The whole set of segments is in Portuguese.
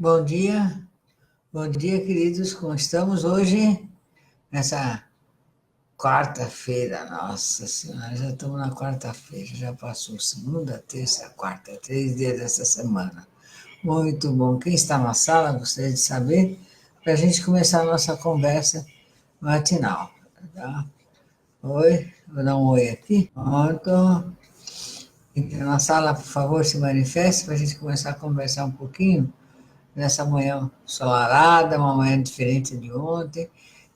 Bom dia, queridos. Como estamos hoje? Nessa quarta-feira, nossa senhora, já estamos na quarta-feira, já passou segunda, terça, quarta, 3 dias dessa semana. Muito bom. Quem está na sala, gostaria de saber, para a gente começar a nossa conversa matinal. Tá? Oi, vou dar um oi aqui. Pronto. Entra na sala, por favor, se manifeste para a gente começar a conversar um pouquinho nessa manhã ensolarada, uma manhã diferente de ontem.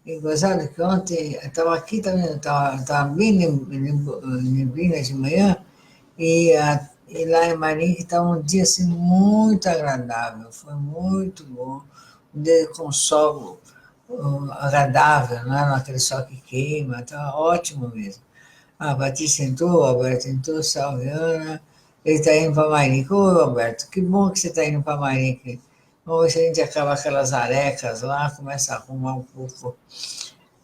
E gozado que ontem eu estava aqui também, estava bem neblina de manhã, e lá em Marinha estava um dia assim, muito agradável, foi muito bom. Um dia com sol agradável, não era aquele sol que queima, estava ótimo mesmo. A Patrícia entrou, o Alberto entrou, Salviana, ele está indo para Marinha. Ô, Alberto, que bom que você está indo para Marinha. Vamos ver se a gente acaba aquelas arecas lá, começa a arrumar um pouco,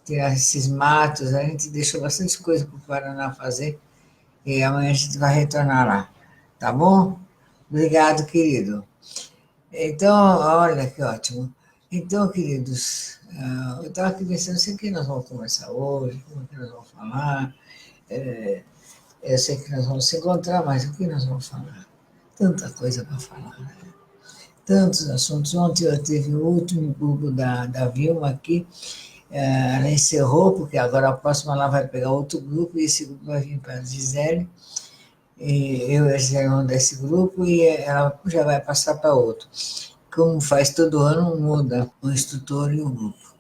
tirar esses matos. A gente deixou bastante coisa para o Paraná fazer e amanhã a gente vai retornar lá. Tá bom? Obrigado, querido. Então, olha que ótimo. Então, queridos, eu estava aqui pensando, sei que nós vamos conversar hoje, como que nós vamos falar. É, eu sei que nós vamos se encontrar, mas o que nós vamos falar? Tanta coisa para falar, né? Tantos assuntos. Ontem eu tive o último grupo da Vilma aqui, ela encerrou, porque agora a próxima ela vai pegar outro grupo, e esse grupo vai vir para a Gisele, e eu e a Gisele vamos desse grupo, e ela já vai passar para outro. Como faz todo ano, muda o instrutor e o grupo.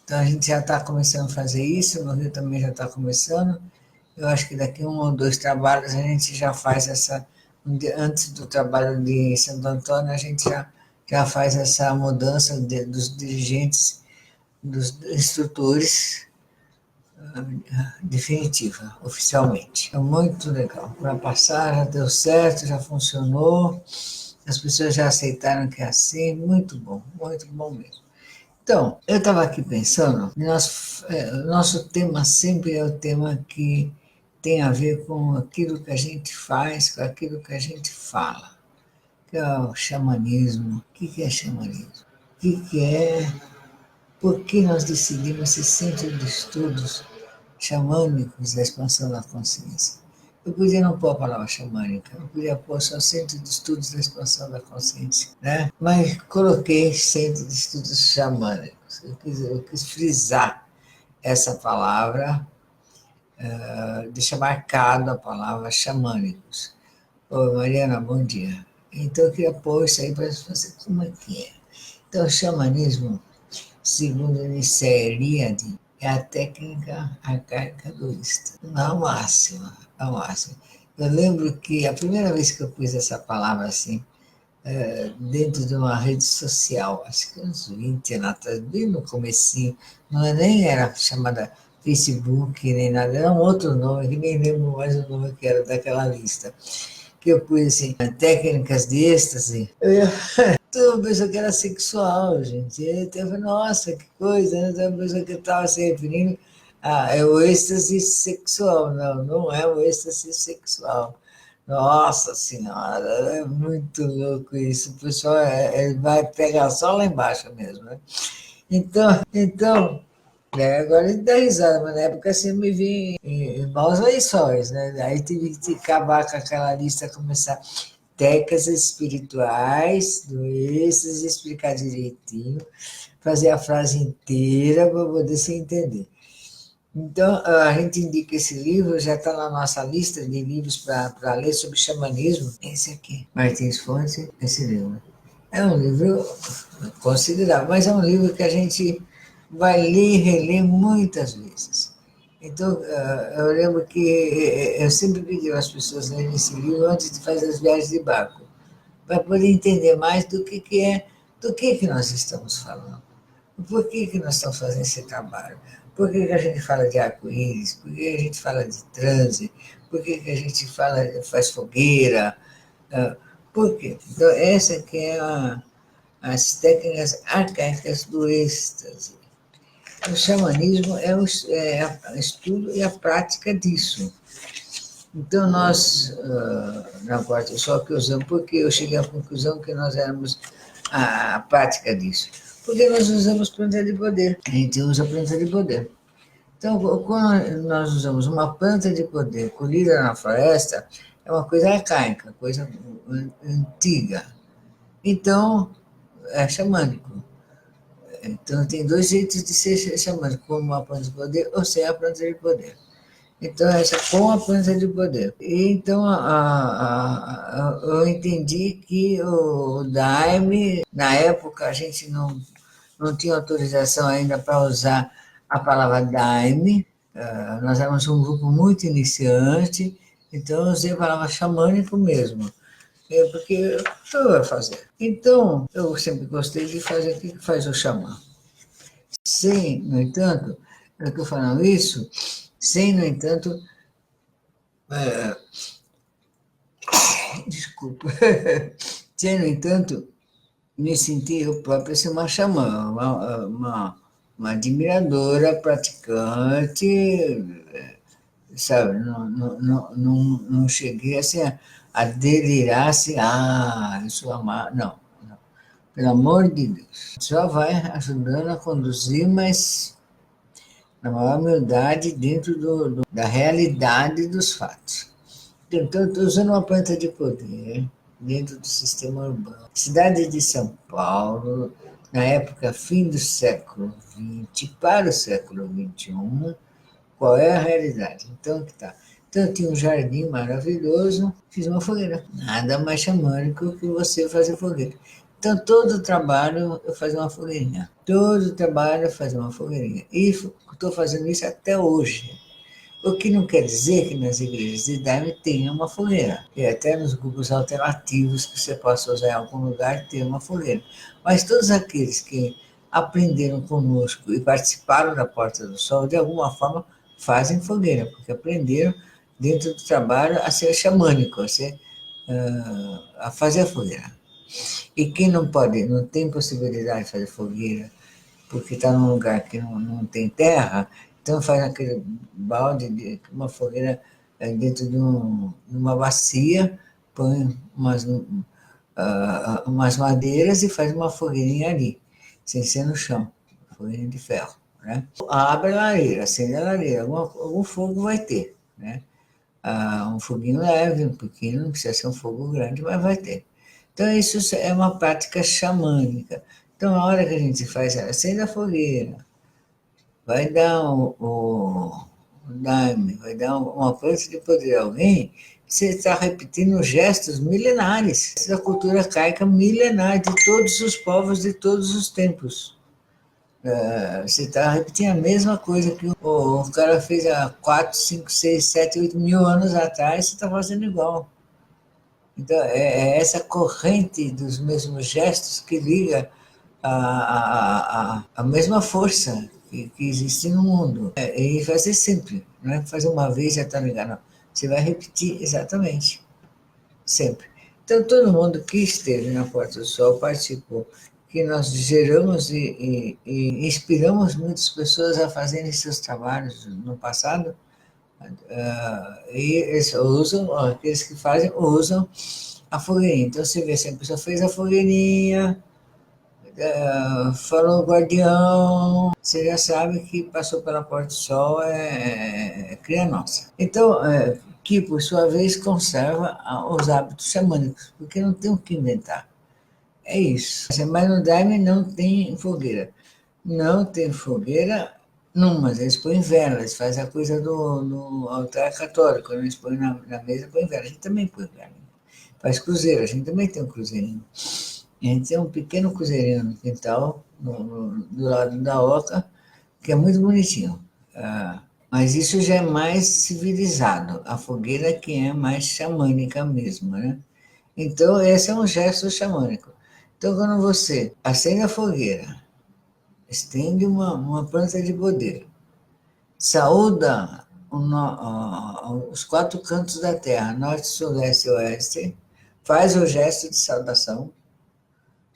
Então a gente já está começando a fazer isso, no Rio também já está começando. Eu acho que daqui 1 ou 2 trabalhos a gente já faz essa, antes do trabalho de Santo Antônio, a gente já faz essa mudança dos dirigentes, dos instrutores, definitiva, oficialmente. É muito legal. Para passar, já deu certo, já funcionou, as pessoas já aceitaram que é assim, muito bom mesmo. Então, eu estava aqui pensando, o nosso tema sempre é o tema que tem a ver com aquilo que a gente faz, com aquilo que a gente fala, que é o xamanismo. O que é xamanismo? O que é, por que nós decidimos esse centro de estudos xamânicos da expansão da consciência? Eu podia não pôr a palavra xamânica, eu podia pôr só Centro de Estudos da Expansão da Consciência, né? Mas coloquei Centro de Estudos Xamânicos. Eu quis frisar essa palavra, deixar marcado a palavra xamânicos. Oi, Mariana, bom dia. Então, eu queria pôr isso aí para você, como é que é? Então, o xamanismo, segundo Nicéia Eliade, é a técnica arcaica duísta. Não máxima, a máxima. Eu lembro que a primeira vez que eu pus essa palavra assim, dentro de uma rede social, acho que uns 20 anos atrás, bem no comecinho, nem era chamada Facebook, nem nada, era um outro nome, que nem lembro mais o nome que era daquela lista, que eu pus assim, técnicas de êxtase. Todo pensou que era sexual, gente. Eu até falei, nossa, que coisa, né? Então, pensou que eu estava se referindo é o êxtase sexual. Não, não é o êxtase sexual. Nossa Senhora, é muito louco isso. O pessoal vai pegar só lá embaixo mesmo, né? Então agora ele dá risada, mas na época assim me vi em maus lençóis, né? Aí tive que acabar com aquela lista, começar técnicas espirituais, do êxtase, explicar direitinho, fazer a frase inteira para poder se entender. Então, a gente indica esse livro, já está na nossa lista de livros para ler sobre xamanismo. Esse aqui, Martins Fonte, esse livro. É um livro considerável, mas é um livro que a gente vai ler e reler muitas vezes. Então, eu lembro que eu sempre pedi às pessoas lerem esse livro antes de fazer as viagens de barco, para poder entender mais que é, do que nós estamos falando. Por que nós estamos fazendo esse trabalho? Por que a gente fala de arco-íris? Por que a gente fala de transe? Por que a gente faz fogueira? Por quê? Então, essa aqui é as técnicas arcaicas do êxtase. O xamanismo é o estudo e a prática disso. Então, nós, na Porta do Sol, que usamos, porque eu cheguei à conclusão que nós éramos a prática disso. Porque nós usamos planta de poder. A gente usa planta de poder. Então, quando nós usamos uma planta de poder colhida na floresta, é uma coisa arcaica, coisa antiga. Então, é xamânico. Então, tem dois jeitos de ser xamânico, como uma planta de poder ou sem a planta de poder. Então, essa com a planta de poder. E, então, eu entendi que o Daime, na época, a gente não tinha autorização ainda para usar a palavra Daime. Nós éramos um grupo muito iniciante, então eu usei a palavra xamânico mesmo. Porque o que eu ia fazer? Então, eu sempre gostei de fazer o que faz o xamã. Sem, no entanto, eu estou falando isso, sem, no entanto, desculpa, sem, no entanto, me sentir eu própria ser uma xamã, uma admiradora, praticante, sabe? Não cheguei assim, a delirar assim, eu sou amar. Não, não. Pelo amor de Deus. Só vai ajudando a conduzir, mas na maior humildade dentro da realidade dos fatos. Então, estou usando uma planta de poder dentro do sistema urbano. Cidade de São Paulo, na época fim do século XX para o século XXI, qual é a realidade? Então, que tá. Então, eu tinha um jardim maravilhoso, fiz uma fogueira. Nada mais xamânico que você fazer fogueira. Então, todo o trabalho eu fazia uma fogueirinha. Todo o trabalho eu fazia uma fogueirinha. E estou fazendo isso até hoje. O que não quer dizer que nas igrejas de Daime tenha uma fogueira. E até nos grupos alternativos que você possa usar em algum lugar, tem uma fogueira. Mas todos aqueles que aprenderam conosco e participaram da Porta do Sol, de alguma forma, fazem fogueira, porque aprenderam dentro do trabalho a ser xamânico, a fazer a fogueira. E quem não pode, não tem possibilidade de fazer fogueira, porque está num lugar que não tem terra, então faz aquele balde, uma fogueira dentro de uma bacia, põe umas madeiras e faz uma fogueirinha ali, sem ser no chão, fogueirinha de ferro. Né? Abre a lareira, acende a lareira, algum fogo vai ter. Né? Um foguinho leve, um pequeno, não precisa ser um fogo grande, mas vai ter. Então, isso é uma prática xamânica. Então, a hora que a gente faz, acende a fogueira, vai dar o daime, vai dar uma planta de poder a alguém, você está repetindo gestos milenares da cultura arcaica milenar de todos os povos de todos os tempos. Você está repetindo a mesma coisa que o cara fez há 4, 5, 6, 7, 8 mil anos atrás, você está fazendo igual. Então, é essa corrente dos mesmos gestos que liga a mesma força que existe no mundo. E fazer sempre, não é fazer uma vez e já está ligado, não. Você vai repetir exatamente, sempre. Então, todo mundo que esteve na Porta do Sol participou, que nós geramos e inspiramos muitas pessoas a fazerem seus trabalhos no passado, e eles usam, aqueles que fazem, usam a fogueirinha. Então, você vê, se a pessoa fez a fogueirinha, falou guardião, você já sabe que passou pela Porta do Sol, é cria nossa. Então, que por sua vez conserva os hábitos xamânicos, porque não tem o que inventar. É isso. Mas no Daime não tem fogueira. Não tem fogueira, não, mas eles põem vela, eles fazem a coisa do altar católico, eles põem na mesa, põem vela. A gente também põe vela. Faz cruzeiro, a gente também tem um cruzeirinho. A gente tem um pequeno cruzeirinho no quintal, do lado da oca, que é muito bonitinho. Mas isso já é mais civilizado. A fogueira que é mais xamânica mesmo, né? Então, esse é um gesto xamânico. Então, quando você acende a fogueira, estende uma planta de poder, saúda os quatro cantos da terra, norte, sul, leste e oeste, faz o gesto de saudação,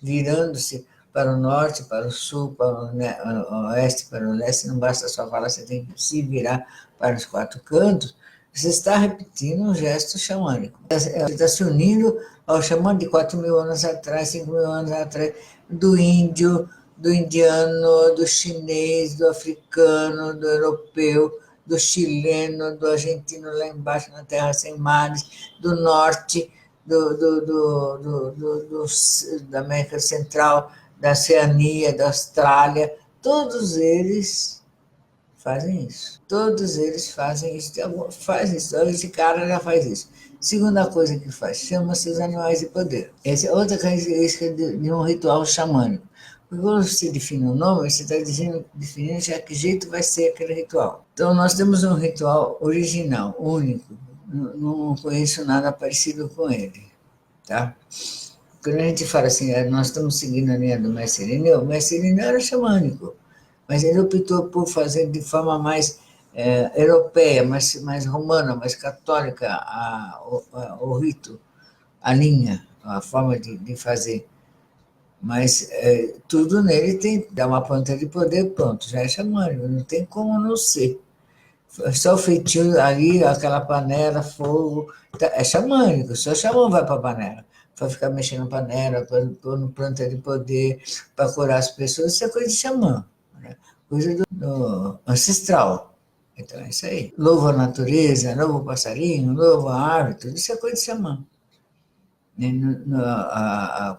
virando-se para o norte, para o sul, para o oeste, para o leste, não basta só falar, você tem que se virar para os quatro cantos, Você está repetindo um gesto xamânico. Você está se unindo ao xamã de 4.000 anos atrás, 5.000 anos atrás, do índio, do indiano, do chinês, do africano, do europeu, do chileno, do argentino lá embaixo na Terra Sem Mares, do norte, da América Central, da Oceania, da Austrália. Todos eles fazem isso. Todos eles fazem isso. Faz isso. Esse cara já faz isso. Segunda coisa que faz, chama-se os animais de poder. Essa é outra característica de um ritual xamânico. Porque quando você define um nome, você está definindo já que jeito vai ser aquele ritual. Então, nós temos um ritual original, único. Não conheço nada parecido com ele. Tá? Quando a gente fala assim, nós estamos seguindo a linha do Mestre Irineu, o Mestre Irineu era xamânico, mas ele optou por fazer de forma mais europeia, mais romana, mais católica o rito, a linha, a forma de fazer. Mas tudo nele tem, dá uma ponta de poder, pronto, já é xamânico, não tem como não ser. Só o feitio ali, aquela panela, fogo, é xamânico, só xamã vai para a panela. Para ficar mexendo na panela, pondo planta de poder, para curar as pessoas, isso é coisa de xamã, né? Coisa do ancestral. Então é isso aí. Louvo a natureza, louvo o passarinho, louvo a árvore, tudo isso é coisa de xamã.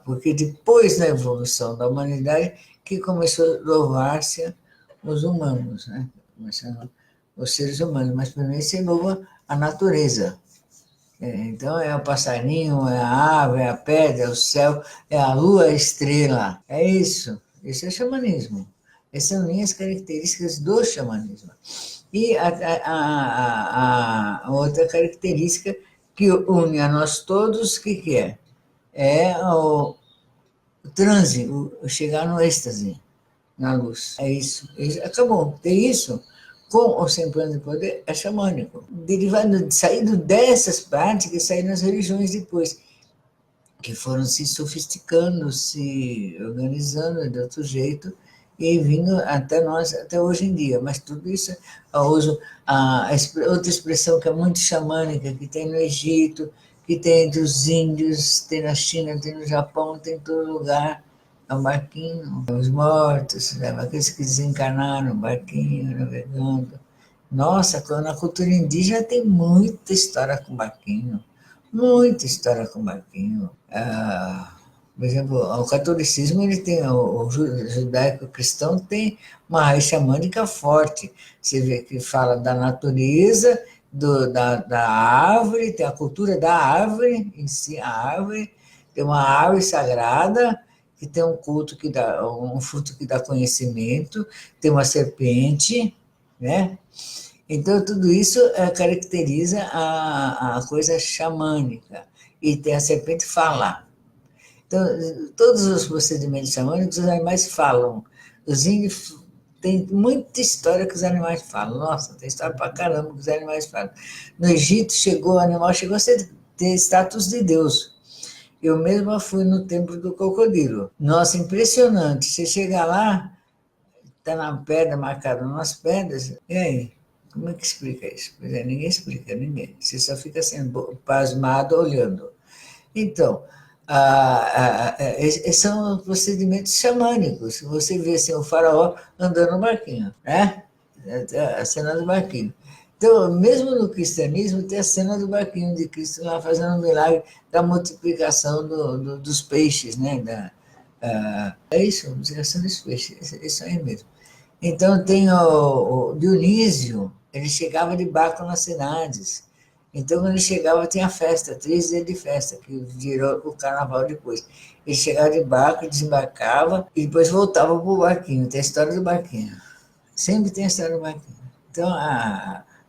Porque depois da evolução da humanidade que começou a louvar-se os humanos, né? Começando os seres humanos, mas primeiro se louva a natureza. Então é o passarinho, é a árvore, é a pedra, é o céu, é a lua, é a estrela. É isso. Esse é o xamanismo. Essas são minhas características do xamanismo. E a outra característica que une a nós todos, o que é? É o transe, o chegar no êxtase, na luz. É isso. Acabou. Tem isso com ou sem plano de poder é xamânico. Derivado, saído dessas práticas, saíram as religiões depois, que foram se sofisticando, se organizando de outro jeito e vindo até nós, até hoje em dia. Mas tudo isso, eu uso outra expressão que é muito xamânica, que tem no Egito, que tem entre os índios, tem na China, tem no Japão, tem em todo lugar. É um barquinho, os mortos, né? Aqueles que desencarnaram, barquinho, navegando. Nossa, na cultura indígena tem muita história com barquinho, muita história com barquinho. Por exemplo, o catolicismo, ele tem, o judaico-cristão tem uma raiz xamânica forte. Você vê que fala da natureza, da árvore, tem a cultura da árvore em si, a árvore, tem uma árvore sagrada, que tem um culto que dá, um fruto que dá conhecimento, tem uma serpente, né? Então, tudo isso caracteriza a coisa xamânica. E tem a serpente falar. Então, todos os procedimentos xamânicos, os animais falam. Os índios tem muita história que os animais falam. Nossa, tem história pra caramba que os animais falam. No Egito, o animal chegou a ter status de Deus. Eu mesma fui no templo do crocodilo. Nossa, impressionante. Você chega lá, está na pedra, marcado nas pedras, e aí? Como é que explica isso? Pois é, ninguém explica, ninguém. Você só fica sendo pasmado olhando. Então, esses são procedimentos xamânicos. Você vê assim, o faraó andando no barquinho, né? A cena do barquinho. Então, mesmo no cristianismo, tem a cena do barquinho de Cristo lá fazendo um milagre da multiplicação dos peixes, né? É isso, multiplicação dos peixes, isso aí mesmo. Então, tem o Dionísio, ele chegava de barco nas cidades. Então, quando ele chegava, tinha festa, 3 dias de festa, que virou o carnaval depois. Ele chegava de barco, desembarcava e depois voltava para o barquinho. Tem a história do barquinho. Sempre tem a história do barquinho. Então,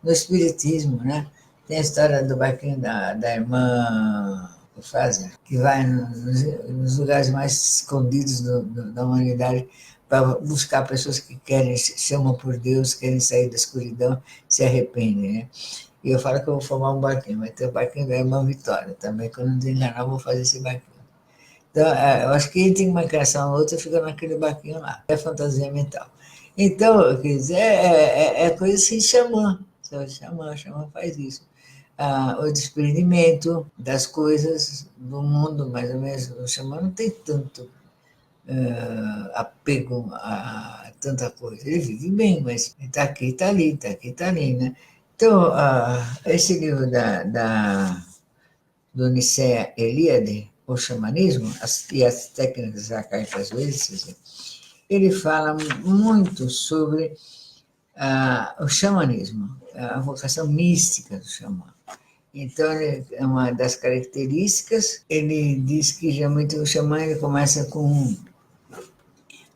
no Espiritismo, né, tem a história do barquinho da irmã Fásia, que vai nos lugares mais escondidos da humanidade para buscar pessoas que querem, chamam por Deus, querem sair da escuridão, se arrependem, né? E eu falo que eu vou formar um barquinho, vai ter o barquinho da irmã Vitória também, quando não desenganar, eu vou fazer esse barquinho. Então, eu acho que entre uma encarnação ou outra, fica naquele barquinho lá. É fantasia mental. Então, quer dizer, é coisa assim, xamã. Xamã faz isso. o desprendimento das coisas do mundo, mais ou menos. O xamã não tem tanto apego a tanta coisa. Ele vive bem, mas está aqui, está ali, está aqui, está ali, né? Então, esse livro do Nicéia Eliade, o xamanismo e as técnicas arcaicas vezes, ele fala muito sobre o xamanismo, a vocação mística do xamã. Então, é uma das características, ele diz que geralmente o xamã ele começa com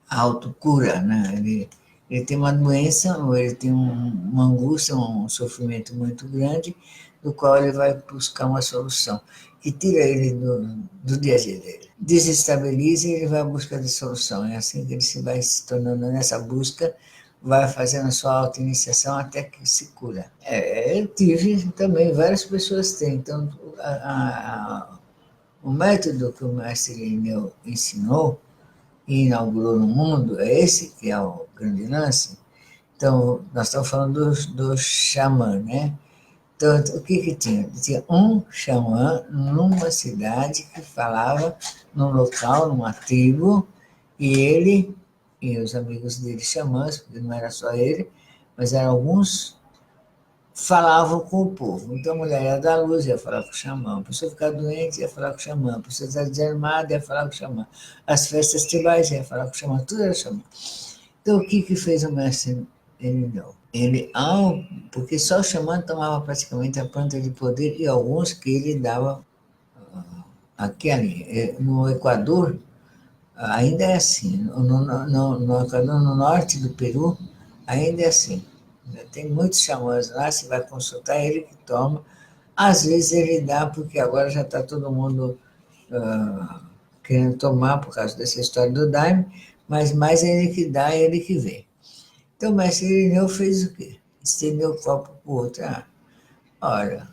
a autocura, né? Ele tem uma doença, ou ele tem uma angústia, um sofrimento muito grande, do qual ele vai buscar uma solução, que tira ele do dia a dia dele. Desestabiliza e ele vai à busca de solução. É assim que ele se vai se tornando nessa busca, vai fazendo a sua auto-iniciação até que se cura. Eu tive também, várias pessoas têm. Então, o método que o mestre Irineu ensinou e inaugurou no mundo é esse que é o grande lance. Então, nós estamos falando do xamã, né? Então, o que tinha? Tinha um xamã numa cidade que falava num local, numa tribo, e ele e os amigos dele xamãs, porque não era só ele, mas eram alguns, falavam com o povo. Então a mulher ia dar luz, ia falar com o xamã. A pessoa ficar doente, ia falar com o xamã. A pessoa estar desarmada, ia falar com o xamã. As festas tribais, ia falar com o xamã. Tudo era xamã. Então o que fez o mestre? Ele não. Ele, porque só o xamã tomava praticamente a planta de poder e alguns que ele dava aqui ali. No Equador, ainda é assim. No Equador, no norte do Peru, ainda é assim. Tem muitos xamãs lá, você vai consultar, ele que toma. Às vezes ele dá, porque agora já está todo mundo querendo tomar por causa dessa história do Daime, mas mais ele que dá, ele que vê. Então o mestre Irineu fez o quê? Estendeu o copo para o outro. Olha,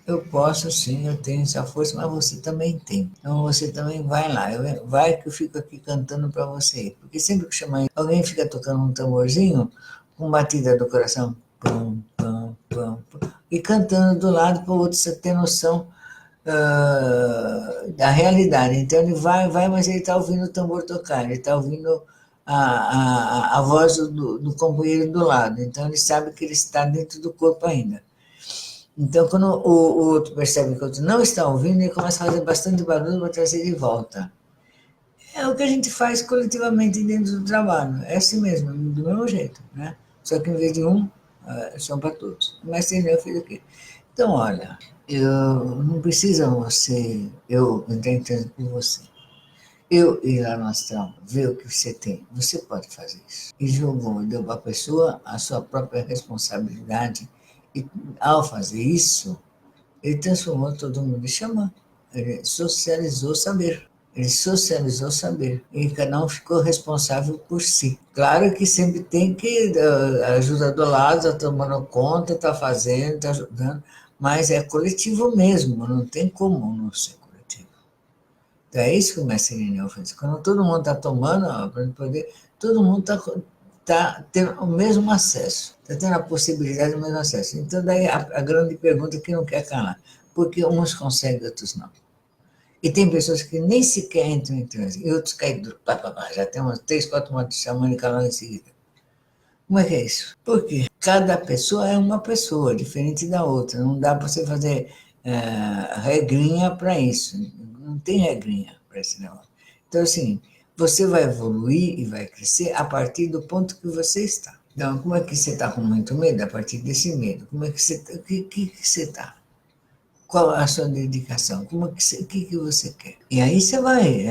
eu posso sim, eu tenho essa força, mas você também tem. Então você também vai lá, vai que eu fico aqui cantando para você. Porque sempre que chama alguém fica tocando um tamborzinho com batida do coração, pam, pam, pam, pam, e cantando do lado para o outro você ter noção da realidade. Então ele vai, mas ele está ouvindo o tambor tocar, ele está ouvindo a voz do companheiro do lado. Então ele sabe que ele está dentro do corpo ainda. Então, quando o outro percebe que o outro não está ouvindo, ele começa a fazer bastante barulho para trazer de volta. É o que a gente faz coletivamente dentro do trabalho. É assim mesmo, do mesmo jeito, né? Só que em vez de um, são para todos. Mas tem eu fiz o quê? Então, olha, eu não precisa eu entrar em transe com você. Eu ir lá no astral, ver o que você tem. Você pode fazer isso. E jogou, deu para a pessoa a sua própria responsabilidade. E ao fazer isso, ele transformou todo mundo em xamã. Ele socializou saber. Ele socializou saber. E cada um ficou responsável por si. Claro que sempre tem que ajuda do lado, está tomando conta, está fazendo, está ajudando, mas é coletivo mesmo, não tem como não ser coletivo. Então é isso que o mestre Irineu fez. Quando todo mundo está tomando para poder, todo mundo está tendo o mesmo acesso, está tendo a possibilidade do mesmo acesso. Então, daí a grande pergunta que não quer calar: por que uns conseguem, outros não? E tem pessoas que nem sequer entram em transe, e outros caem do já tem umas 3, 4 motos xamânicas lá em seguida. Como é que é isso? Porque cada pessoa é uma pessoa, diferente da outra. Não dá para você fazer regrinha para isso. Não tem regrinha para esse negócio. Então, assim, você vai evoluir e vai crescer a partir do ponto que você está. Então, como é que você está com muito medo? A partir desse medo. Como é que você está? O que você está? Qual é a sua dedicação? O que você quer? E aí você vai.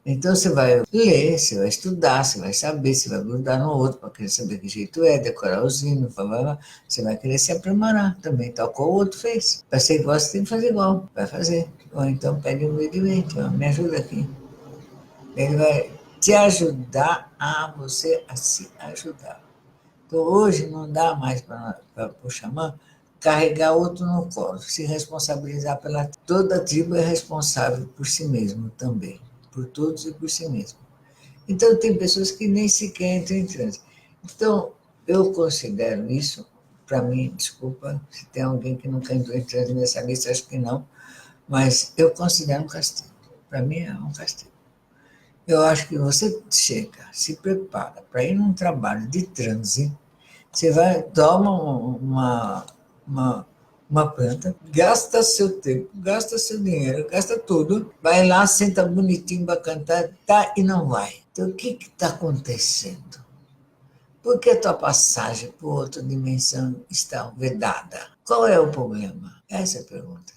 Então você vai ler, você vai estudar, você vai saber, você vai grudar no outro para querer saber que jeito é, decorar os hinos, você vai querer se aprimorar também, tal qual o outro fez. Para ser igual, você tem que fazer igual, vai fazer. Ou então pede humildemente, me ajuda aqui. Ele vai te ajudar a você a se ajudar. Então, hoje não dá mais para o xamã carregar outro no colo, se responsabilizar pela. Toda a tribo é responsável por si mesmo também, por todos e por si mesmo. Então, tem pessoas que nem sequer entram em transe. Então, eu considero isso para mim, desculpa, se tem alguém que nunca entrou em transe nessa lista, acho que não, mas eu considero um castigo. Para mim é um castigo. Eu acho que você chega, se prepara para ir num trabalho de transe, você vai, toma uma, uma planta, gasta seu tempo, gasta seu dinheiro, gasta tudo, vai lá, senta bonitinho para cantar, tá, e não vai. Então, o que está acontecendo? Por que a tua passagem para outra dimensão está vedada? Qual é o problema? Essa é a pergunta.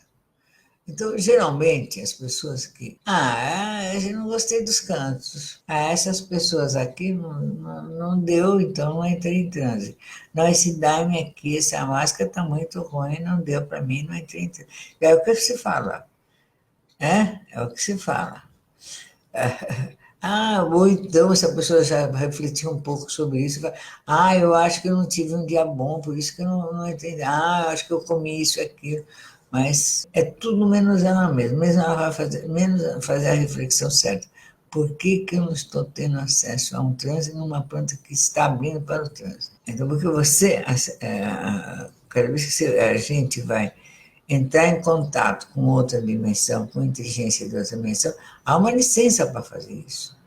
Então, geralmente, as pessoas que... eu não gostei dos cantos. Essas pessoas aqui não deu, então não entrei em transe. Não, esse Daime aqui, essa máscara está muito ruim, não deu para mim, não entrei em transe. É o que se fala. É o que se fala. Ou então, se a pessoa já refletiu um pouco sobre isso, fala, eu acho que eu não tive um dia bom, por isso que eu não entendi. Eu acho que eu comi isso e aquilo. Mas é tudo menos ela mesma. Mesmo ela vai fazer, menos fazer a reflexão certa. Por que eu não estou tendo acesso a um transe numa planta que está abrindo para o transe? Então, porque você, cada vez que a gente vai entrar em contato com outra dimensão, com inteligência de outra dimensão, há uma licença para fazer isso.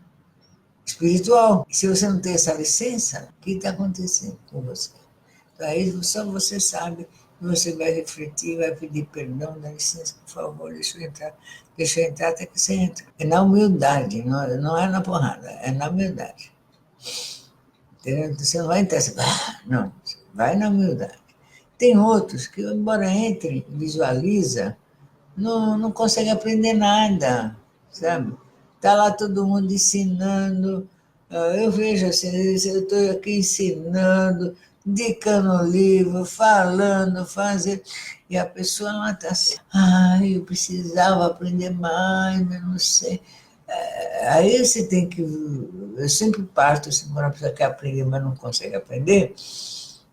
Espiritual. E se você não tem essa licença, o que está acontecendo com você? Então, aí só você sabe, e você vai refletir, vai pedir perdão, dá licença, por favor, deixa eu entrar até que você entra. É na humildade, não é na porrada, é na humildade. Entendeu? Você não vai entrar assim, não, vai na humildade. Tem outros que, embora entrem, visualiza, não consegue aprender nada, sabe? Está lá todo mundo ensinando, eu vejo assim, eu estou aqui ensinando, indicando o livro, falando, fazendo, e a pessoa lá está assim, eu precisava aprender mais, mas não sei. Aí você tem que, eu sempre parto, se uma pessoa quer aprender, mas não consegue aprender,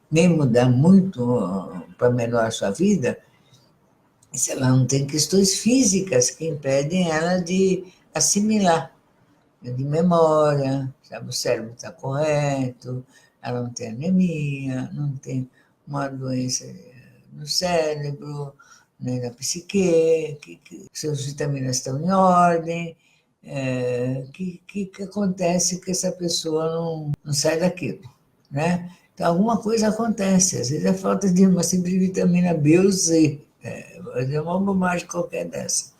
nem mudar muito para melhorar a sua vida, se ela não tem questões físicas que impedem ela de assimilar, de memória, sabe? O cérebro está correto, ela não tem anemia, não tem uma doença no cérebro, nem na psique, que suas vitaminas estão em ordem, que acontece que essa pessoa não sai daquilo, né? Então, alguma coisa acontece, às vezes é falta de uma simples vitamina B ou C, é uma bobagem qualquer dessa.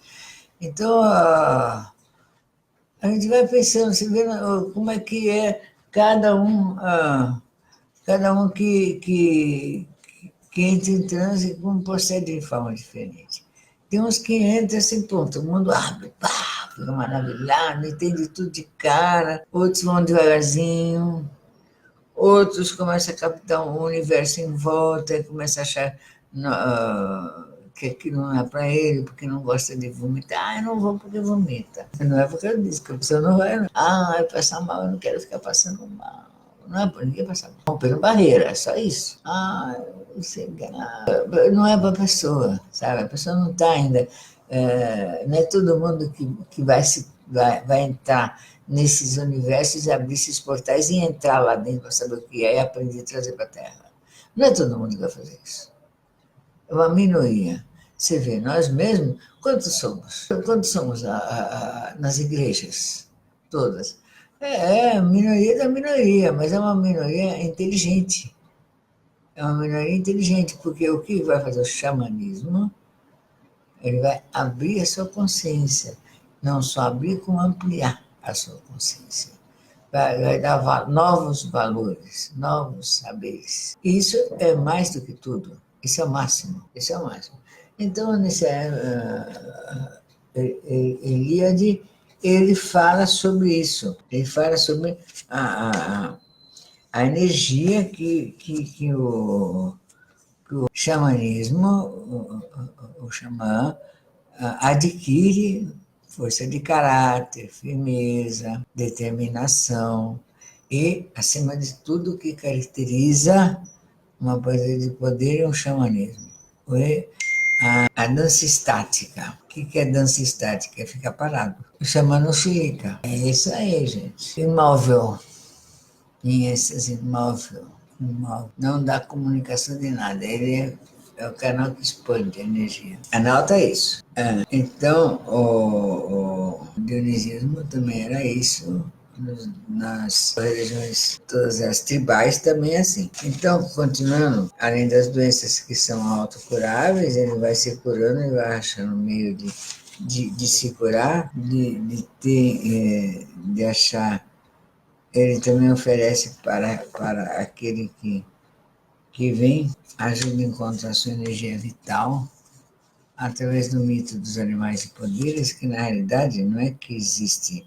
Então, a gente vai pensando, se vendo como é que é cada um que entra em transe, como procede de forma diferente. Tem uns que entram assim, pronto, o mundo abre, pá, fica maravilhado, entende tudo de cara, outros vão devagarzinho, outros começam a captar o universo em volta e começam a achar que aquilo não é para ele, porque não gosta de vomitar. Eu não vou porque vomita. Não é porque eu disse que a pessoa não vai. Vai passar mal, eu não quero ficar passando mal. Não é para ninguém passar mal. Rompendo barreira, é só isso. Não é para a pessoa, sabe? A pessoa não está ainda. Não é todo mundo que vai entrar nesses universos, abrir esses portais e entrar lá dentro para saber o que é e aprender a trazer para a Terra. Não é todo mundo que vai fazer isso. É uma minoria. Você vê, nós mesmos, quantos somos? Quantos somos nas igrejas? Todas. A minoria da minoria, mas é uma minoria inteligente. É uma minoria inteligente, porque o que vai fazer o xamanismo? Ele vai abrir a sua consciência. Não só abrir, como ampliar a sua consciência. Vai dar novos valores, novos saberes. E isso é mais do que tudo. Isso é o máximo. Isso é o máximo. Então, nesse Eliade, ele fala sobre isso. Ele fala sobre a energia que o xamanismo, o xamã, adquire força de caráter, firmeza, determinação e, acima de tudo, o que caracteriza uma coisa de poder é o xamanismo. A dança estática. O que é dança estática? É ficar parado. O xamã não fica. É isso aí, gente. Imóvel. Em êxtase imóvel. mal. Não dá comunicação de nada. Ele é o canal que expande a energia. Anota isso. Então, o dionisismo também era isso. Nas religiões, todas as tribais, também é assim. Então, continuando, além das doenças que são autocuráveis, ele vai se curando e vai achando meio de se curar, de achar. Ele também oferece para aquele que vem, ajuda a encontrar sua energia vital através do mito dos animais de poderes, que na realidade não é que existe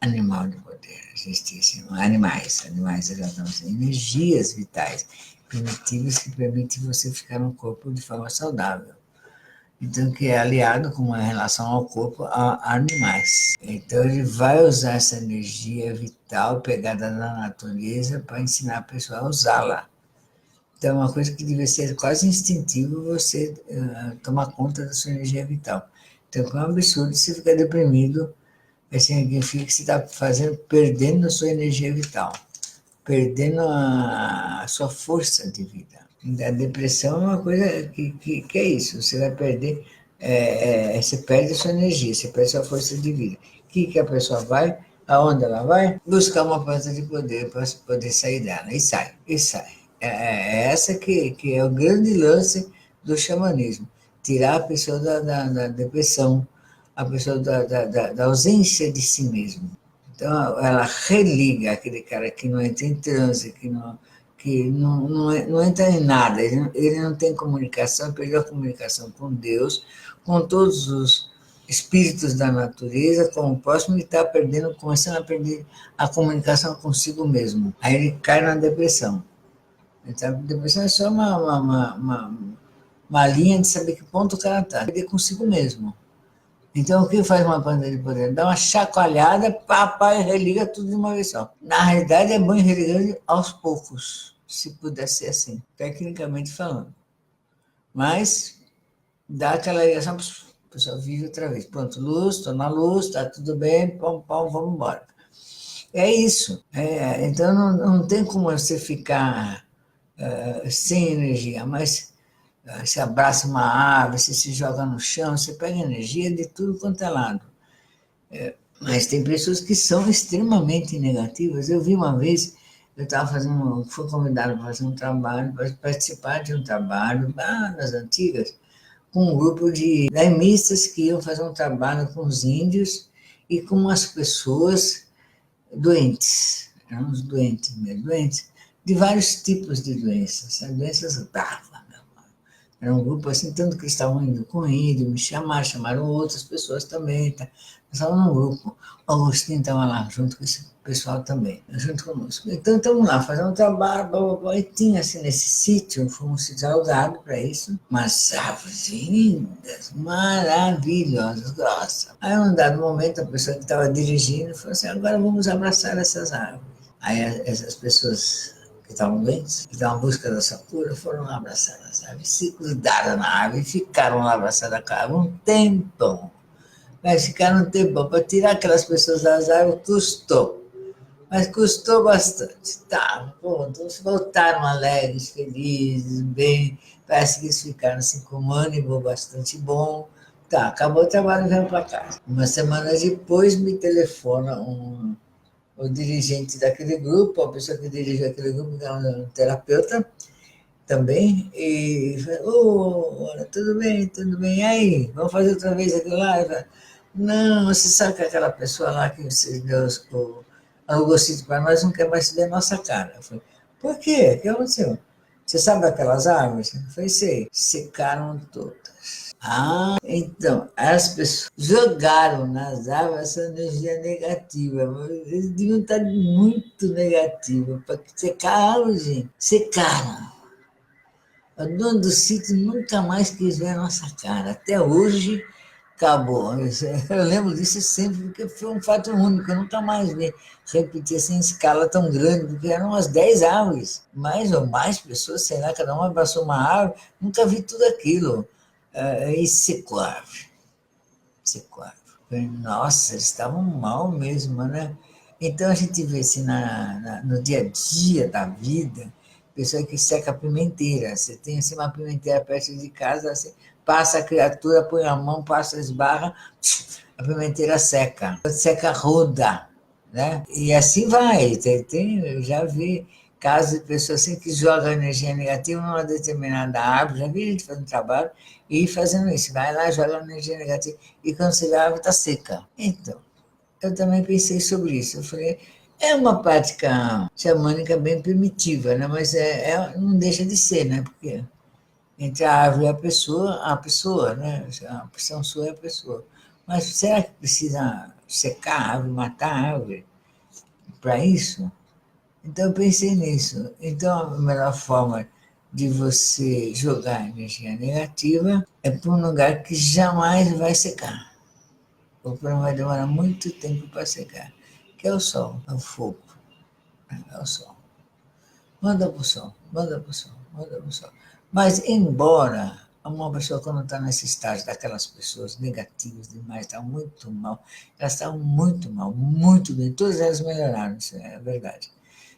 animal de poder, existem animais exatamente, energias vitais primitivas que permitem você ficar no corpo de forma saudável. Então, que é aliado com uma relação ao corpo a animais. Então, ele vai usar essa energia vital pegada na natureza para ensinar a pessoa a usá-la. Então, é uma coisa que deve ser quase instintivo você tomar conta da sua energia vital. Então, é um absurdo você ficar deprimido, significa que você está perdendo a sua energia vital, perdendo a sua força de vida. A depressão é uma coisa que é isso, você vai perder, você perde a sua energia, você perde a sua força de vida. O que a pessoa vai? Aonde ela vai? Buscar uma planta de poder para poder sair dela. E sai, e sai. É essa que é o grande lance do xamanismo. Tirar a pessoa da depressão, a pessoa da ausência de si mesmo. Então, ela religa aquele cara que não entra em transe, que não entra em nada, ele não tem comunicação, perdeu a comunicação com Deus, com todos os espíritos da natureza, com o próximo, e está perdendo, começando a perder a comunicação consigo mesmo. Aí ele cai na depressão. Então, a depressão é só uma linha de saber que ponto o cara está, perder consigo mesmo. Então, o que faz uma planta de poder? Dá uma chacoalhada, papai, religa tudo de uma vez só. Na realidade, é bom ir religando aos poucos, se puder ser assim, tecnicamente falando. Mas, dá aquela ligação, o pessoal vive outra vez. Pronto, luz, estou na luz, está tudo bem, pão, pão, vamos embora. É isso. Então, não tem como você ficar sem energia, mas você abraça uma árvore, você se joga no chão, você pega energia de tudo quanto é lado. Mas tem pessoas que são extremamente negativas. Eu vi uma vez, eu estava fui convidado para fazer um trabalho, para participar de um trabalho lá nas antigas, com um grupo de daimistas que iam fazer um trabalho com os índios e com as pessoas doentes, eram os doentes mesmo, doentes de vários tipos de doenças, doenças bravas. Era um grupo assim, tanto que eles estavam indo com índio, me chamaram outras pessoas também, tá? Estavam num grupo. O Agostinho estava lá, junto com esse pessoal também, junto conosco. Então, estamos lá, fazendo um trabalho, blá, blá, blá, e tinha assim, nesse sítio, foi um sítio alugado para isso, umas árvores lindas, maravilhosas, grossas. Aí, num dado momento, a pessoa que estava dirigindo falou assim, agora vamos abraçar essas árvores. Aí, essas pessoas que estavam doentes, que estavam em busca dessa cura, foram lá abraçar as árvores, se grudaram na árvore e ficaram lá abraçadas com a árvore um tempão. Mas ficaram um tempão. Para tirar aquelas pessoas das árvores custou. Mas custou bastante. Tá, pronto, eles voltaram alegres, felizes, bem. Parece que eles ficaram assim com um ânimo bastante bom. Tá, acabou o trabalho e vieram para casa. Uma semana depois me telefona o dirigente daquele grupo, a pessoa que dirige aquele grupo, que é um terapeuta também, e falou, tudo bem, e aí, vamos fazer outra vez aquilo lá? Falei, não, você sabe que aquela pessoa lá que você deu alugou sítio para nós não quer mais ver a nossa cara. Eu falei, por quê? O que aconteceu? Você sabe aquelas árvores? Eu falei, sei, secaram todas. Ah, então, as pessoas jogaram nas árvores essa energia negativa. Eles deviam estar muito negativos para secar a árvore, gente. Secaram. O dono do sítio nunca mais quis ver a nossa cara. Até hoje, acabou. Eu lembro disso sempre, porque foi um fato único. Eu nunca mais vi repetir assim em escala tão grande, porque eram umas 10 árvores. Mais ou mais pessoas, sei lá, cada uma abraçou uma árvore. Nunca vi tudo aquilo. E secou a árvore. Secou a árvore. Falei, nossa, eles estavam mal mesmo, né? Então, a gente vê assim, no dia a dia da vida, pessoa que seca a pimenteira. Você tem assim, uma pimenteira perto de casa, você passa a criatura, põe a mão, passa, esbarra, a pimenteira seca. Seca ruda, né? E assim vai. Eu já vi casos de pessoas assim que jogam energia negativa numa determinada árvore. Já vi gente fazendo trabalho e fazendo isso. Vai lá, joga energia negativa e quando você vê a árvore está seca. Então, eu também pensei sobre isso. Eu falei, é uma prática xamânica bem primitiva, né? Mas não deixa de ser, né? Porque entre a árvore e a pessoa, né? A opção sua é a pessoa. Mas será que precisa secar a árvore, matar a árvore para isso? Então eu pensei nisso. Então a melhor forma de você jogar energia negativa é para um lugar que jamais vai secar. O problema vai demorar muito tempo para secar, que é o sol, é o fogo, é o sol. Manda para o sol, manda para o sol, manda para o sol. Mas, embora uma pessoa, quando está nesse estágio daquelas pessoas negativas demais, está muito mal, elas estavam muito mal, muito bem, todas elas melhoraram, isso é verdade.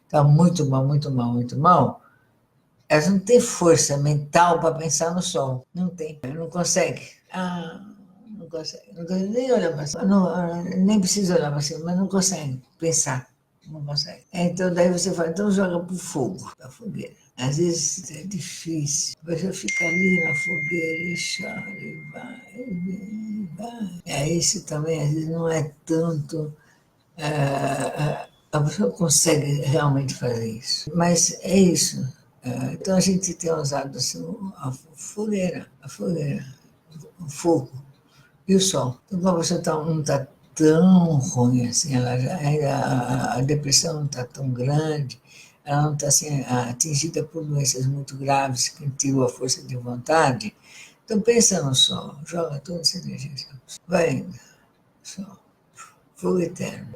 Estavam muito mal, muito mal, muito mal. Elas não têm força mental para pensar no sol. Não tem, não consegue. Não consegue nem olhar para cima, nem precisa olhar para cima, mas não consegue pensar, não consegue. Então daí você fala, então joga para o fogo, para a fogueira. Às vezes é difícil, a pessoa fica ali na fogueira e chora, e vai, e vem, e vai. É isso também, às vezes não é tanto. A pessoa consegue realmente fazer isso. Mas é isso. Então a gente tem usado assim, a fogueira, o fogo. E o sol? Então, a pessoa não está tão ruim assim, a depressão não está tão grande, ela não está assim, atingida por doenças muito graves que tirou a força de vontade. Então pensa no sol, joga toda essa energia. Vai indo, sol, fogo eterno.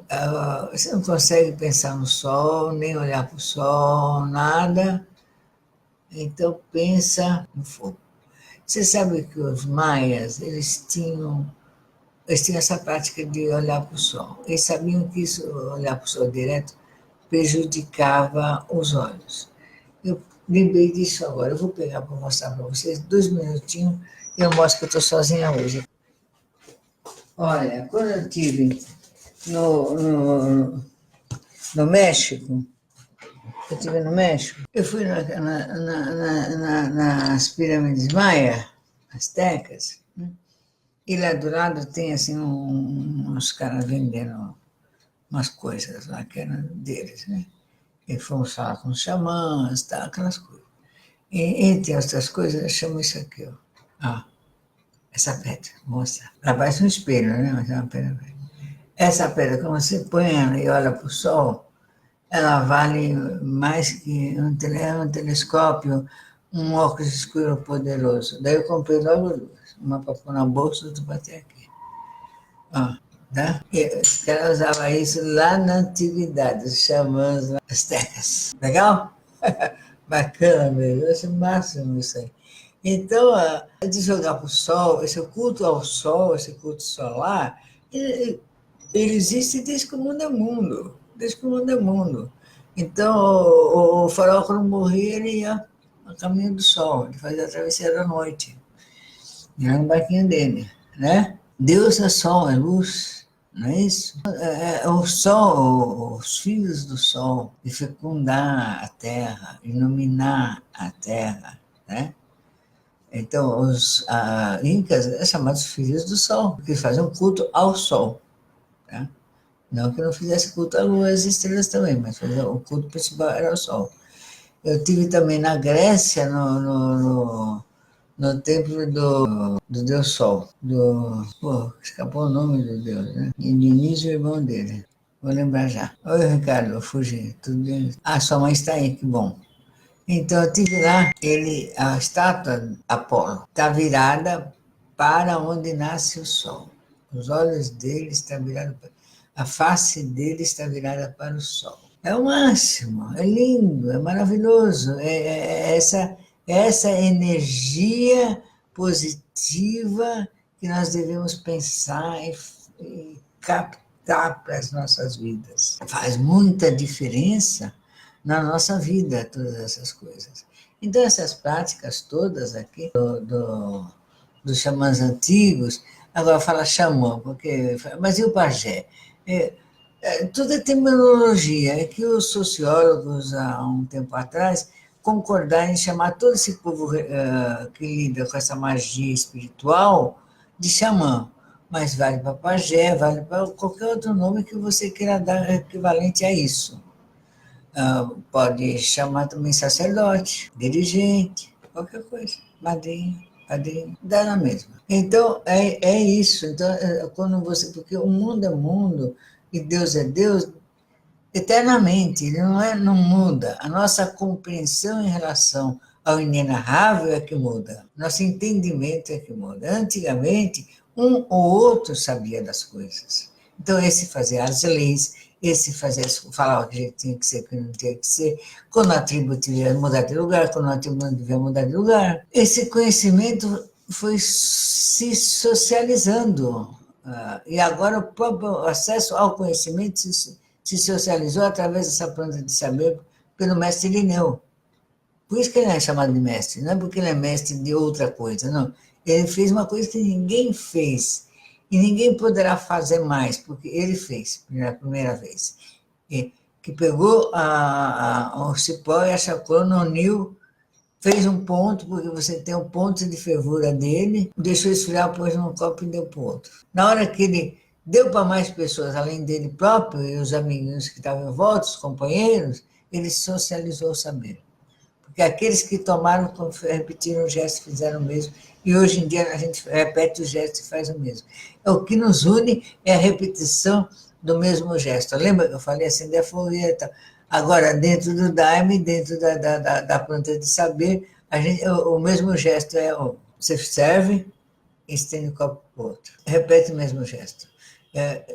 Você não consegue pensar no sol, nem olhar para o sol, nada. Então pensa no fogo. Você sabe que os maias, eles tinham essa prática de olhar para o sol. Eles sabiam que isso, olhar para o sol direto, prejudicava os olhos. Eu lembrei disso agora. Eu vou pegar para mostrar para vocês 2 minutinhos e eu mostro que eu estou sozinha hoje. Olha, quando eu estive no México, eu fui nas pirâmides maia, astecas, né? E lá do lado tem assim uns caras vendendo umas coisas lá que eram deles, né? E fomos falar com os xamãs, tá, aquelas coisas. E, entre outras coisas, eu chamo isso aqui, ó. Ah, essa pedra, mostra. Ela parece um espelho, né? Mas é uma pedra. Essa pedra, quando você põe ela e olha para o sol, ela vale mais que um telescópio, um óculos escuro poderoso. Daí eu comprei logo duas. Uma para pôr na bolsa, outra para ter aqui. Ó, tá? Os caras usavam isso lá na antiguidade, os xamãs astecas. Legal? Bacana mesmo, eu acho máximo isso aí. Então, de jogar para o sol, esse culto ao sol, esse culto solar, ele existe desde que o mundo é mundo, desde que o mundo é mundo. Então, o faraó, quando morria, ele ia a caminho do sol, ele fazia a travessia da noite, era no barquinho dele, né? Deus é sol, é luz, não é isso? O sol, os filhos do sol, de fecundar a terra, iluminar a terra, né? Então, os incas são chamados filhos do sol, porque faziam culto ao sol, tá? Não que não fizesse culto à lua e às estrelas também, mas o culto principal era o sol. Eu tive também na Grécia, no templo do Deus Sol, escapou o nome do Deus, né? E Dionísio, o irmão dele. Vou lembrar já. Oi, Ricardo, eu fugi. Tudo bem? Sua mãe está aí, que bom. Então, eu tive lá, a estátua Apolo está virada para onde nasce o sol. Os olhos dele estão virados para... A face dele está virada para o sol. É o máximo, é lindo, é maravilhoso. Essa energia positiva que nós devemos pensar e captar adaptar para as nossas vidas. Faz muita diferença na nossa vida, todas essas coisas. Então, essas práticas todas aqui, dos xamãs antigos, agora fala xamã, porque, mas e o pajé? Tudo é terminologia, é que os sociólogos, há um tempo atrás, concordaram em chamar todo esse povo que lida com essa magia espiritual de xamã. Mas vale para pajé, vale para qualquer outro nome que você queira dar equivalente a isso. Pode chamar também sacerdote, dirigente, qualquer coisa, madrinha, padrinho, dá na mesma. Então, é isso. Então, quando você, porque o mundo é mundo e Deus é Deus eternamente, ele não muda. A nossa compreensão em relação ao inenarrável é que muda, nosso entendimento é que muda. Antigamente, um ou outro sabia das coisas. Então, esse fazia as leis, esse fazia, falava que tinha que ser, que não tinha que ser, quando a tribo devia mudar de lugar, quando a tribo não devia mudar de lugar. Esse conhecimento foi se socializando, e agora o próprio acesso ao conhecimento se socializou através dessa planta de saber pelo mestre Irineu. Por isso que ele é chamado de mestre, não é porque ele é mestre de outra coisa, não. Ele fez uma coisa que ninguém fez, e ninguém poderá fazer mais, porque ele fez pela primeira vez. Que pegou o cipó e a chacrona, uniu, fez um ponto, porque você tem um ponto de fervura dele, deixou esfriar, pôs num copo e deu para o outro. Na hora que ele deu para mais pessoas, além dele próprio e os amiguinhos que estavam em volta, os companheiros, ele socializou o saber. Porque aqueles que tomaram, repetiram o gesto, fizeram o mesmo, e hoje em dia a gente repete o gesto e faz o mesmo. O que nos une é a repetição do mesmo gesto. Lembra que eu falei assim, da fogueta? Agora, dentro do Daime, dentro da planta de saber, o mesmo gesto é você serve e estende o copo para o outro. Repete o mesmo gesto.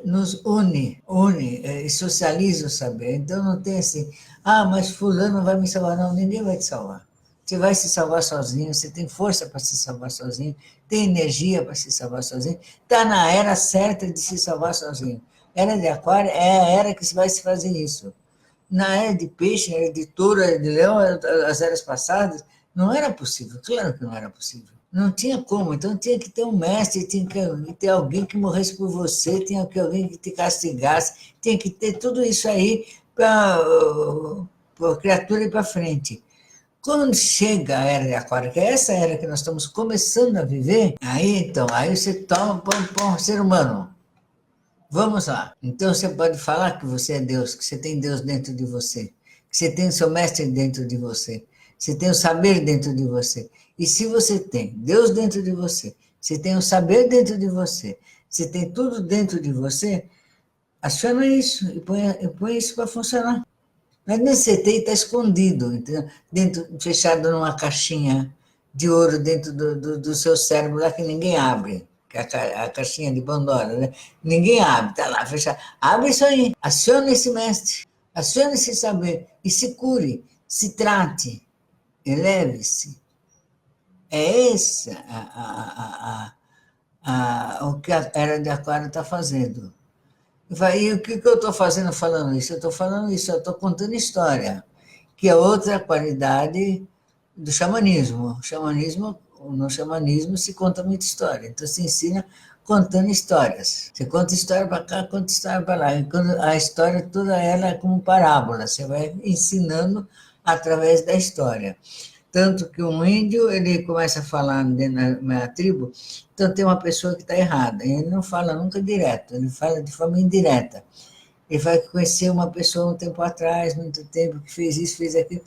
Nos une e socializa o saber. Então não tem assim, mas fulano vai me salvar. Não, ninguém vai te salvar. Você vai se salvar sozinho, você tem força para se salvar sozinho, tem energia para se salvar sozinho, está na era certa de se salvar sozinho. Era de aquário é a era que se vai se fazer isso. Na era de peixe, na era de touro, na era de leão, as eras passadas, não era possível, claro que não era possível. Não tinha como, então tinha que ter um mestre, tinha que ter alguém que morresse por você, tinha que ter alguém que te castigasse, tinha que ter tudo isso aí para a criatura ir para frente. Quando chega a era de aquário, que é essa era que nós estamos começando a viver, aí você toma para um ser humano. Vamos lá. Então você pode falar que você é Deus, que você tem Deus dentro de você, que você tem o seu mestre dentro de você, você tem o saber dentro de você. E se você tem Deus dentro de você, você tem o saber dentro de você, você tem tudo dentro de você, aciona isso e põe isso para funcionar. Mas nesse tem está escondido, entendeu? Fechado numa caixinha de ouro dentro do seu cérebro, lá que ninguém abre, que é a caixinha de Pandora, né? Ninguém abre, está lá fechado. Abre isso aí, acione esse mestre, acione esse saber e se cure, se trate, eleve-se. É esse o que a Era de Aquário está fazendo. E o que eu estou fazendo falando isso? Eu estou falando isso, eu estou contando história, que é outra qualidade do xamanismo. No xamanismo se conta muita história, então se ensina contando histórias. Você conta história para cá, conta história para lá. E quando a história toda ela é como parábola, você vai ensinando através da história. Tanto que um índio, ele começa a falar na tribo, então tem uma pessoa que está errada, e ele não fala nunca direto, ele fala de forma indireta. Ele vai conhecer uma pessoa um tempo atrás, muito tempo, que fez isso, fez aquilo,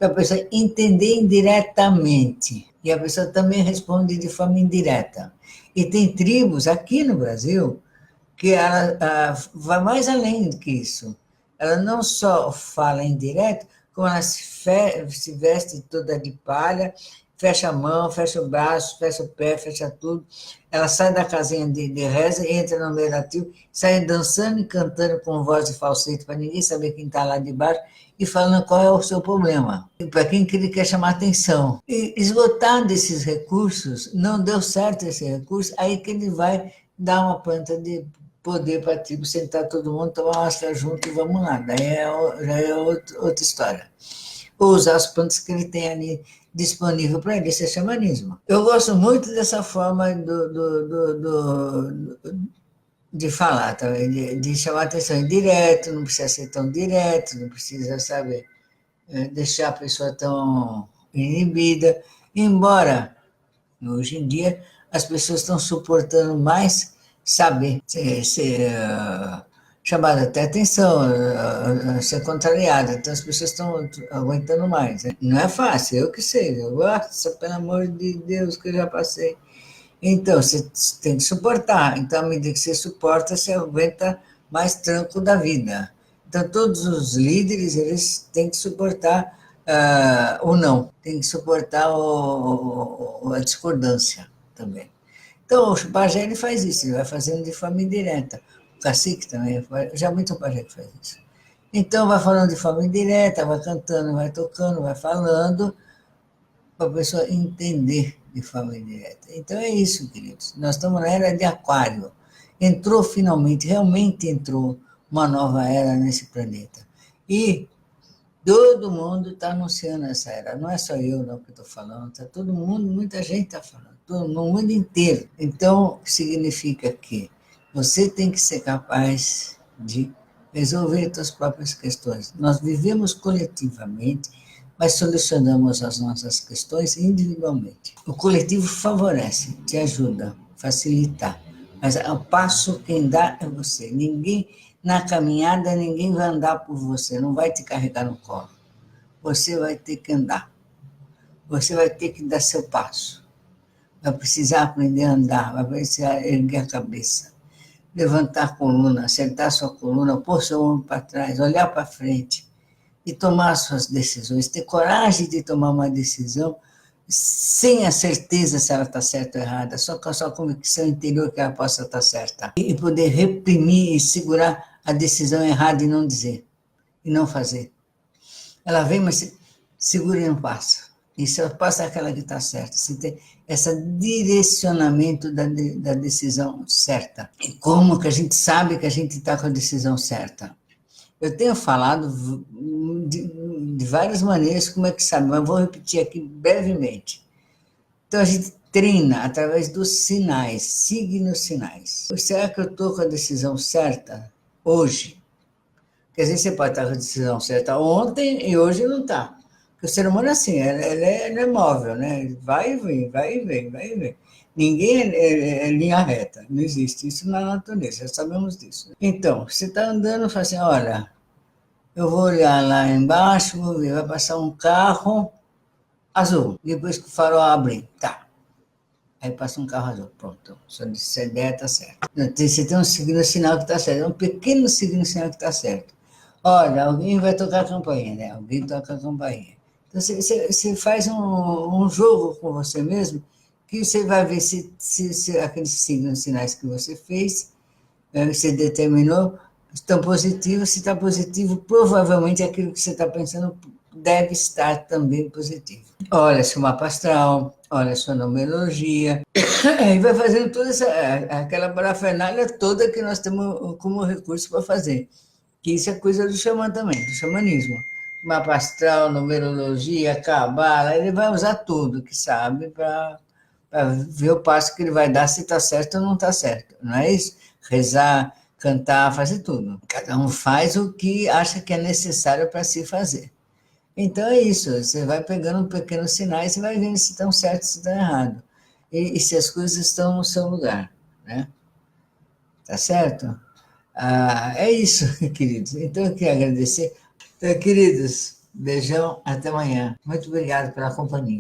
para a pessoa entender indiretamente. E a pessoa também responde de forma indireta. E tem tribos aqui no Brasil que ela vai mais além do que isso. Ela não só fala indireto, como ela se veste toda de palha, fecha a mão, fecha o braço, fecha o pé, fecha tudo. Ela sai da casinha de reza, entra no meio da tribo, sai dançando e cantando com voz de falsete, para ninguém saber quem está lá de baixo, e falando qual é o seu problema, para quem que ele quer chamar atenção. E esgotado esses recursos, não deu certo esse recurso, aí que ele vai dar uma planta poder para a tribo sentar todo mundo, tomar uma café junto e vamos lá. Daí já é outra história. Ou usar as plantas que ele tem ali disponível para ele, isso é xamanismo. Eu gosto muito dessa forma de falar também, de chamar atenção direto, não precisa ser tão direto, não precisa, sabe, deixar a pessoa tão inibida, embora hoje em dia as pessoas estão suportando mais saber ser chamada até atenção, ser contrariada. Então as pessoas estão aguentando mais. Né? Não é fácil, eu que sei. Nossa, pelo amor de Deus, que eu já passei. Então, você tem que suportar. Então, à medida que você suporta, você aguenta mais tranco da vida. Então, todos os líderes, eles têm que suportar o não, tem que suportar a discordância também. Então, o pajé ele faz isso, ele vai fazendo de forma indireta. O cacique também, já muito pajé que faz isso. Então, vai falando de forma indireta, vai cantando, vai tocando, vai falando, para a pessoa entender de forma indireta. Então, é isso, queridos. Nós estamos na era de Aquário. Entrou finalmente, realmente entrou uma nova era nesse planeta. E todo mundo está anunciando essa era. Não é só eu não que estou falando, está todo mundo, muita gente está falando, no mundo inteiro. Então, significa que você tem que ser capaz de resolver suas próprias questões. Nós vivemos coletivamente, mas solucionamos as nossas questões individualmente. O coletivo favorece, te ajuda, facilita, mas o passo quem dá é você. Ninguém na caminhada, ninguém vai andar por você, não vai te carregar no colo. Você vai ter que andar. Você vai ter que dar seu passo. Vai precisar aprender a andar, vai precisar erguer a cabeça, levantar a coluna, acertar sua coluna, pôr seu ombro para trás, olhar para frente e tomar suas decisões. Ter coragem de tomar uma decisão sem a certeza se ela está certa ou errada, só com a sua convicção interior que ela possa estar certa. E poder reprimir e segurar a decisão errada e não dizer, e não fazer. Ela vem, mas segura e não passa. E só passa aquela que está certa. Você tem esse direcionamento da decisão certa. E como que a gente sabe que a gente está com a decisão certa? Eu tenho falado de várias maneiras como é que sabe, mas vou repetir aqui brevemente. Então, a gente treina através dos sinais, signos sinais. Será que eu estou com a decisão certa hoje? Quer dizer, você pode estar com a decisão certa ontem e hoje não está. Porque o ser humano é assim, ele é móvel, né? Vai e vem, vai e vem, vai e vem. Ninguém é linha reta, não existe isso na natureza, já sabemos disso. Então, você está andando e fala assim, olha, eu vou olhar lá embaixo, vou ver, vai passar um carro azul, depois que o farol abre, tá. Aí passa um carro azul, pronto, se a ideia está certa. Você tem um signo sinal que está certo, é um pequeno signo sinal que está certo. Olha, alguém vai tocar a campainha, né? Alguém toca a campainha. Então, você faz um jogo com você mesmo, que você vai ver se aqueles signos sinais que você fez, você determinou, estão positivos. Se está positivo, provavelmente aquilo que você está pensando deve estar também positivo. Olha seu mapa astral, olha sua numerologia, e vai fazendo toda aquela parafernália toda que nós temos como recurso para fazer. Que isso é coisa do xamã também, do xamanismo. Mapa astral, numerologia, cabala, ele vai usar tudo que sabe para ver o passo que ele vai dar, se está certo ou não está certo. Não é isso? Rezar, cantar, fazer tudo. Cada um faz o que acha que é necessário para se fazer. Então é isso, você vai pegando pequenos sinais e vai vendo se estão certos, se estão errados. E se as coisas estão no seu lugar, né? Tá certo? É isso, queridos. Então, eu queria agradecer. Então, queridos, beijão, até amanhã. Muito obrigado pela companhia.